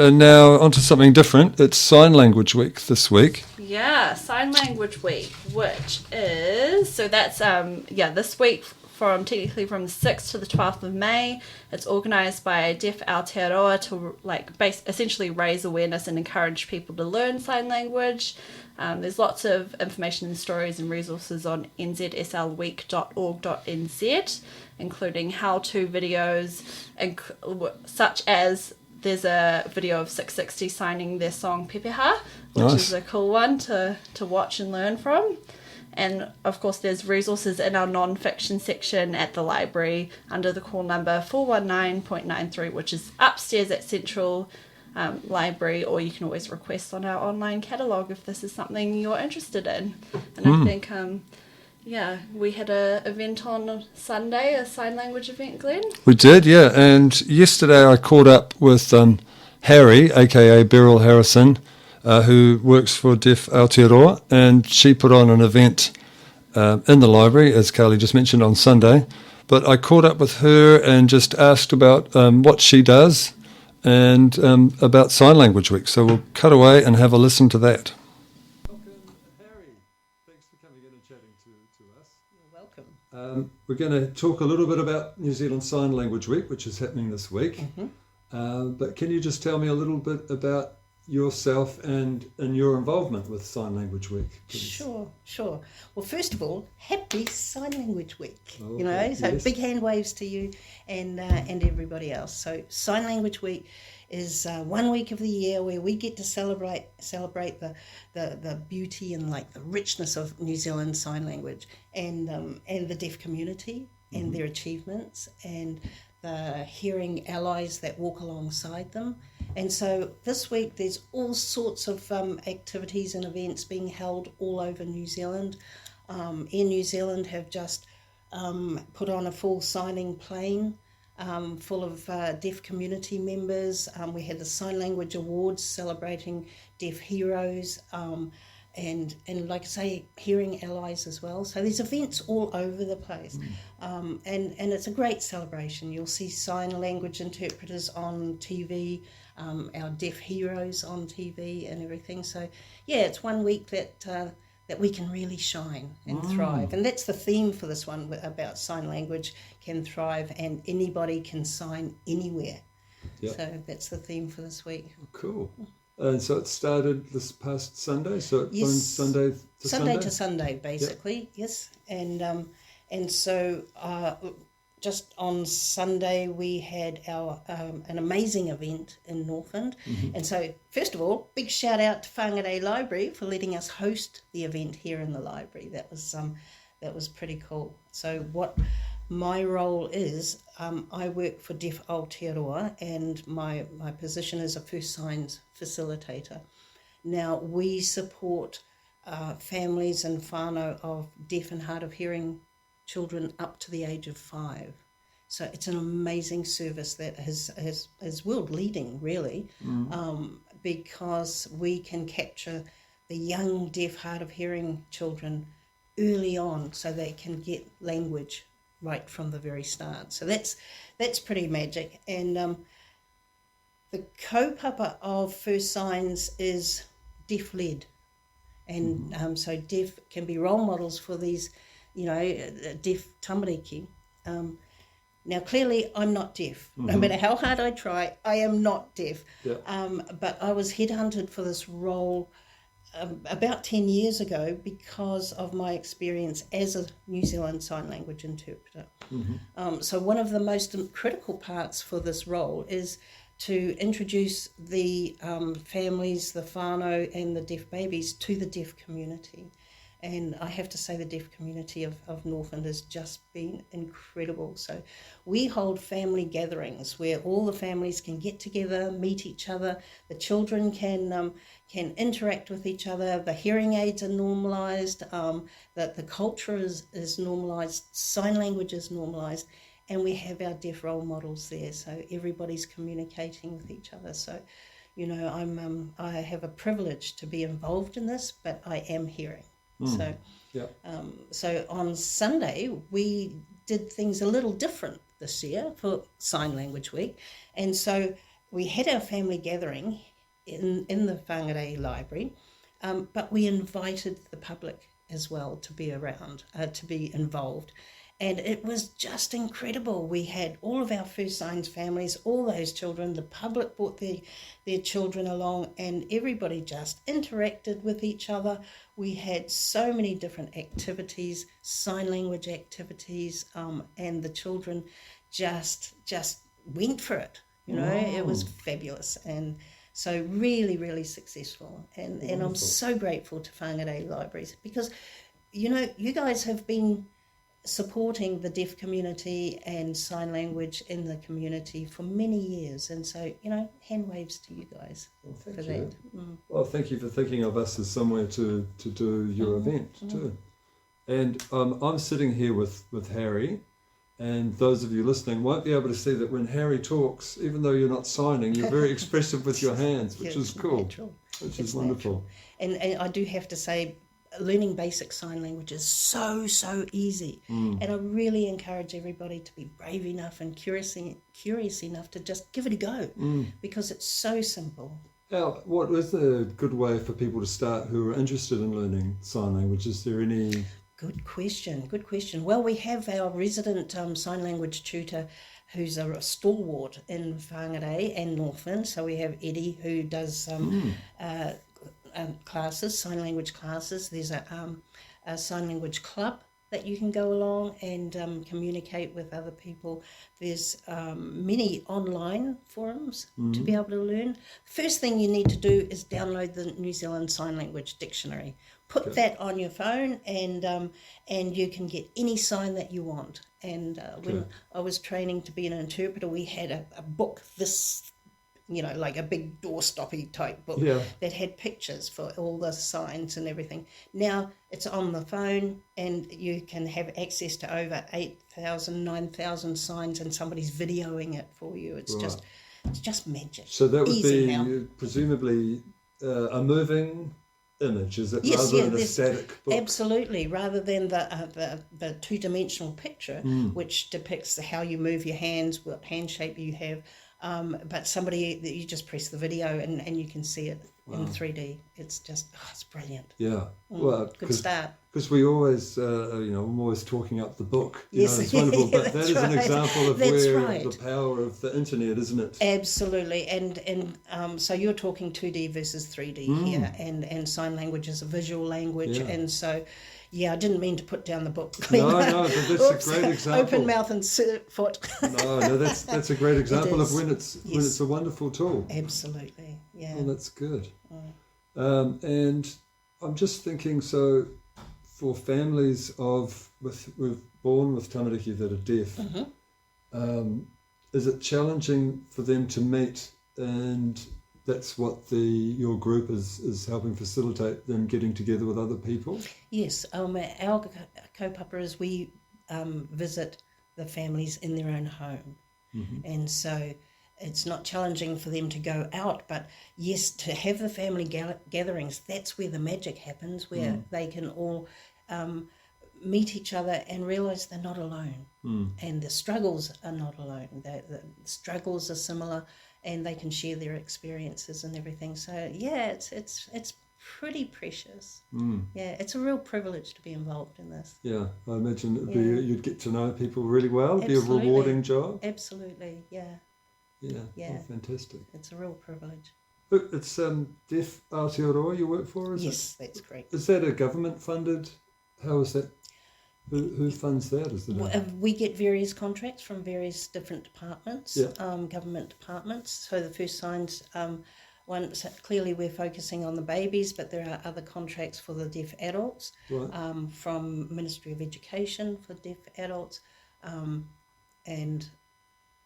And now onto something different. It's Sign Language Week this week. Yeah, Sign Language Week, which is, so that's, this week from the 6th to the 12th of May. It's organised by Deaf Aotearoa to essentially raise awareness and encourage people to learn sign language. There's lots of information and stories and resources on nzslweek.org.nz, including how-to videos, such as there's a video of 660 signing their song Pepeha, which is a cool one to watch and learn from. And of course there's resources in our non-fiction section at the library under the call number 419.93, which is upstairs at Central Library, or you can always request on our online catalogue if this is something you're interested in. And I think we had an event on Sunday, a sign language event, Glenn. We did, yeah. And yesterday I caught up with Harri, a.k.a. Beryl Harrison, who works for Deaf Aotearoa, and she put on an event in the library, as Carly just mentioned, on Sunday. But I caught up with her and just asked about what she does and about Sign Language Week. So we'll cut away and have a listen to that. We're going to talk a little bit about New Zealand Sign Language Week, which is happening this week. But can you just tell me a little bit about yourself and your involvement with Sign Language Week, please? Sure. Well, first of all, happy Sign Language Week. Okay, So yes. big hand waves to you and everybody else. So Sign Language Week is 1 week of the year where we get to celebrate the beauty and the richness of New Zealand Sign Language and the deaf community and their achievements and the hearing allies that walk alongside them. And so this week there's all sorts of activities and events being held all over New Zealand. Air New Zealand have just put on a full signing plane full of deaf community members. We had the Sign Language Awards celebrating deaf heroes and like I say, hearing allies as well. So there's events all over the place. And it's a great celebration. You'll see sign language interpreters on TV, our deaf heroes on TV and everything. So yeah, it's 1 week that we can really shine and thrive. And that's the theme for this one, about sign language can thrive and anybody can sign anywhere. Yep. So that's the theme for this week. Cool. And so it started this past Sunday, so it runs Sunday to Sunday? Sunday to Sunday, basically, yes. And so just on Sunday we had our an amazing event in Northland. And so first of all, big shout out to Whangarei Library for letting us host the event here in the library. That was pretty cool. So what my role is, I work for Deaf Aotearoa and my position is a First Signs facilitator. Now we support families and whānau of deaf and hard of hearing children up to the age of 5. So it's an amazing service that is world leading, really, because we can capture the young deaf hard of hearing children early on so they can get language right from the very start. So that's pretty magic. And the kaupapa of First Signs is deaf-led. And so deaf can be role models for these, deaf tamariki. Now, clearly, I'm not deaf. No matter how hard I try, I am not deaf. Yeah. But I was headhunted for this role about 10 years ago because of my experience as a New Zealand Sign Language interpreter. So one of the most critical parts for this role is to introduce the families, the whānau and the deaf babies to the deaf community. And I have to say the deaf community of Northland has just been incredible. So we hold family gatherings where all the families can get together, meet each other. The children can interact with each other. The hearing aids are normalised. That the culture is normalised. Sign language is normalised. And we have our deaf role models there. So everybody's communicating with each other. So, I have a privilege to be involved in this, but I am hearing. So on Sunday we did things a little different this year for Sign Language Week, and so we had our family gathering in the Whangarei Library, but we invited the public as well to be around, to be involved. And it was just incredible. We had all of our First Signs families, all those children, the public brought their children along, and everybody just interacted with each other. We had so many different activities, sign language activities, and the children just went for it. You know, It was fabulous. And so really, really successful. And I'm so grateful to Whangarei Libraries because, you know, you guys have been supporting the deaf community and sign language in the community for many years, and so, you know, hand waves to you guys for that. Well, thank you for thinking of us as somewhere to do your event too. And I'm sitting here with Harri, and those of you listening won't be able to see that when Harri talks, even though you're not signing, you're very expressive with your hands, which is cool, natural. Which is wonderful. And I do have to say, learning basic sign language is so easy, and I really encourage everybody to be brave enough and curious enough to just give it a go, because it's so simple. Now, what is a good way for people to start who are interested in learning sign language? Is there any? Good question. Well, we have our resident sign language tutor who's a stalwart in Whangarei and Northland. So we have Eddie who does classes, sign language classes. There's a sign language club that you can go along and communicate with other people. There's many online forums to be able to learn. First thing you need to do is download the New Zealand Sign Language Dictionary. Put that on your phone, and you can get any sign that you want. And when I was training to be an interpreter, we had a book this, you know, like a big doorstoppy type book that had pictures for all the signs and everything. Now it's on the phone, and you can have access to over 8,000, 9,000 signs, and somebody's videoing it for you. It's just magic. So that would Easy be now. Presumably a moving image, is it, rather than a static book? Absolutely, rather than the two-dimensional picture, which depicts how you move your hands, what hand shape you have. But somebody that you just press the video and you can see it in 3D. It's just, it's brilliant. Yeah. Well, good start. Because we always, I'm always talking up the book. Yes, It's wonderful. But that is an right. example of That's where right. the power of the internet, isn't it? Absolutely. And so you're talking 2D versus 3D here, and sign language is a visual language, and so. Yeah, I didn't mean to put down the book. No, but that's a great example. Open mouth and foot. No, that's a great example of when it's a wonderful tool. Absolutely, yeah. Well, that's good. And I'm just thinking, so for families with born with tamariki that are deaf, is it challenging for them to meet, and that's what your group is helping facilitate, them getting together with other people? Yes, our kaupaparas, we visit the families in their own home, and so it's not challenging for them to go out, but yes, to have the family gatherings, that's where the magic happens, where they can all meet each other and realise they're not alone, and the struggles are not alone. The struggles are similar, and they can share their experiences and everything. So yeah, it's pretty precious. Yeah, it's a real privilege to be involved in this. Yeah, I imagine you'd get to know people really well. It'd Absolutely. be a rewarding job. Absolutely, yeah. Yeah. Yeah. Oh, fantastic. It's a real privilege. Look, it's Deaf Aotearoa you work for, is it? Yes, that's correct. Is that a government funded? How is that? Who funds that? Is it We get various contracts from various different departments, government departments. So the First Signs one, so clearly we're focusing on the babies, but there are other contracts for the deaf adults, from Ministry of Education for deaf adults, and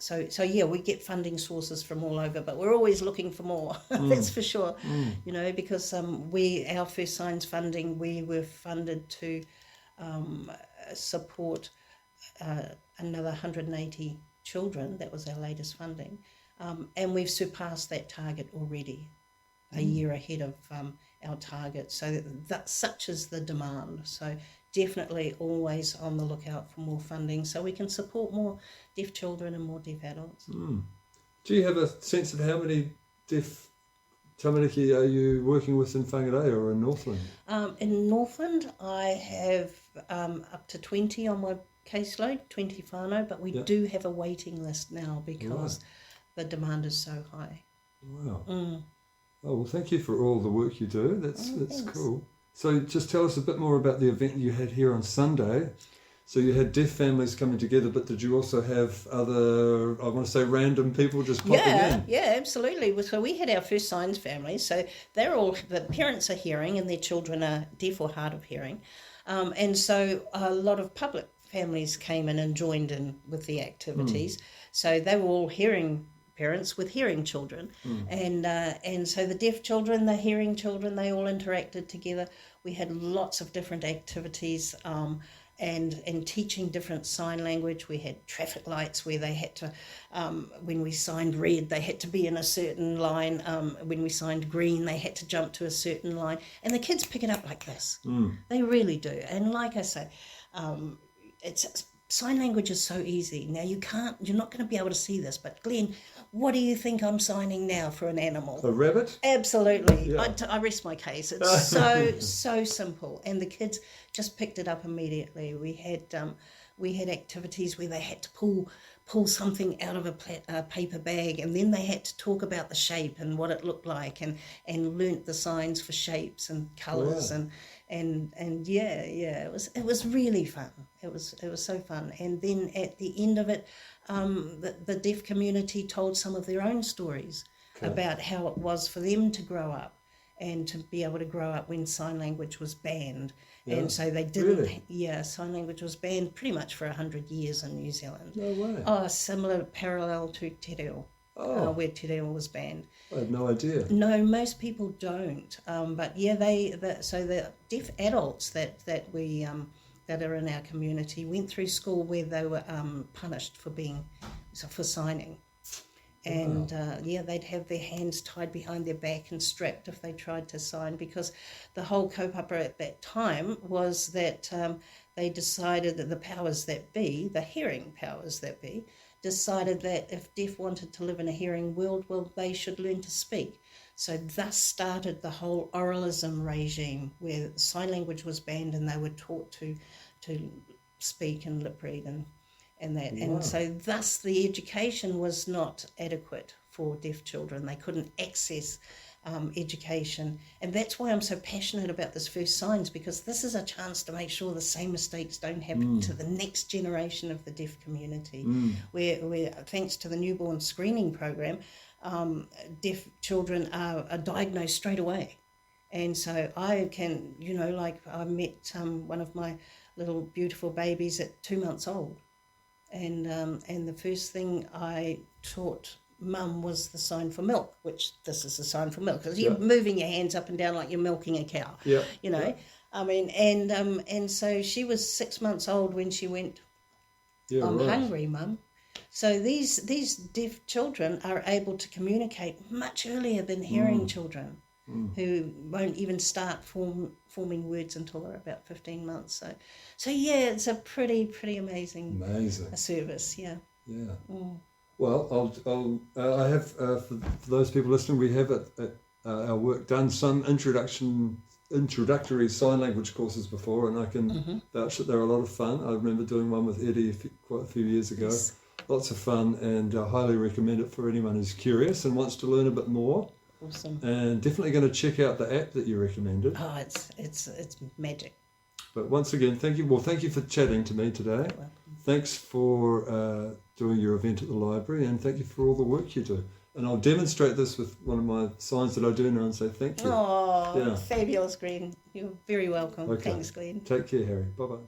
so yeah, we get funding sources from all over, but we're always looking for more. That's for sure. You know, because our First Signs funding, we were funded to support another 180 children. That was our latest funding, and we've surpassed that target already, a year ahead of our target. So such is the demand. So definitely always on the lookout for more funding, so we can support more deaf children and more deaf adults. Do you have a sense of how many deaf tamariki are you working with in Whangarei or in Northland? In Northland, I have up to 20 on my caseload, 20 whānau, but we do have a waiting list now because the demand is so high. Wow. Oh, well, thank you for all the work you do. That's cool. So just tell us a bit more about the event you had here on Sunday. So you had deaf families coming together, but did you also have other, I want to say, random people just popping in? Yeah, absolutely. So we had our first signs family. So the parents are hearing and their children are deaf or hard of hearing. And so a lot of public families came in and joined in with the activities. So they were all hearing parents with hearing children. And so the deaf children, the hearing children, they all interacted together. We had lots of different activities and teaching different sign language. We had traffic lights where they had to, when we signed red, they had to be in a certain line. When we signed green, they had to jump to a certain line. And the kids pick it up like this. They really do. And like I say, sign language is so easy. Now you're not going to be able to see this, but Glenn, what do you think I'm signing now for an animal? A rabbit? Absolutely. Yeah. I rest my case. It's so simple. And the kids just picked it up immediately. We had activities where they had to pull something out of a paper bag, and then they had to talk about the shape and what it looked like, and learnt the signs for shapes and colours. And it was really fun. It was so fun. And then at the end of it, the deaf community told some of their own stories about how it was for them to grow up and to be able to grow up when sign language was banned. And so they didn't. Yeah, sign language was banned pretty much for 100 years in New Zealand. No way. Oh, similar parallel to Te Reo. Where Te Reo was banned. I had no idea. No, most people don't. But yeah, so the deaf adults that are in our community went through school where they were punished for signing, and they'd have their hands tied behind their back and strapped if they tried to sign, because the whole kaupapa at that time was that they decided that the powers that be, the hearing powers that be, decided that if deaf wanted to live in a hearing world, well, they should learn to speak. So thus started the whole oralism regime, where sign language was banned and they were taught to speak and lip read and that. Wow. And so thus the education was not adequate for deaf children. They couldn't access education. And that's why I'm so passionate about this First Signs, because this is a chance to make sure the same mistakes don't happen to the next generation of the deaf community, where thanks to the newborn screening program, deaf children are diagnosed straight away. And so I can, I met one of my little beautiful babies at 2 months old, and the first thing I taught Mum was the sign for milk, which this is the sign for milk, because you're moving your hands up and down like you're milking a cow. I mean, and so she was 6 months old when she went, I'm hungry, Mum. So these deaf children are able to communicate much earlier than hearing children, who won't even start forming words until they're about 15 months. So yeah, it's a pretty amazing service. Yeah. Well, I have for those people listening, we have at our work done some introductory sign language courses before, and I can vouch that they're a lot of fun. I remember doing one with Eddie quite a few years ago. Yes. Lots of fun, and I highly recommend it for anyone who's curious and wants to learn a bit more. Awesome. And definitely going to check out the app that you recommended. Oh, it's magic. But once again, thank you. Well, thank you for chatting to me today. Thanks for doing your event at the library, and thank you for all the work you do. And I'll demonstrate this with one of my signs that I do now and say thank you. Oh, fabulous, Glenn. You're very welcome. Okay. Thanks, Glenn. Take care, Harri. Bye-bye.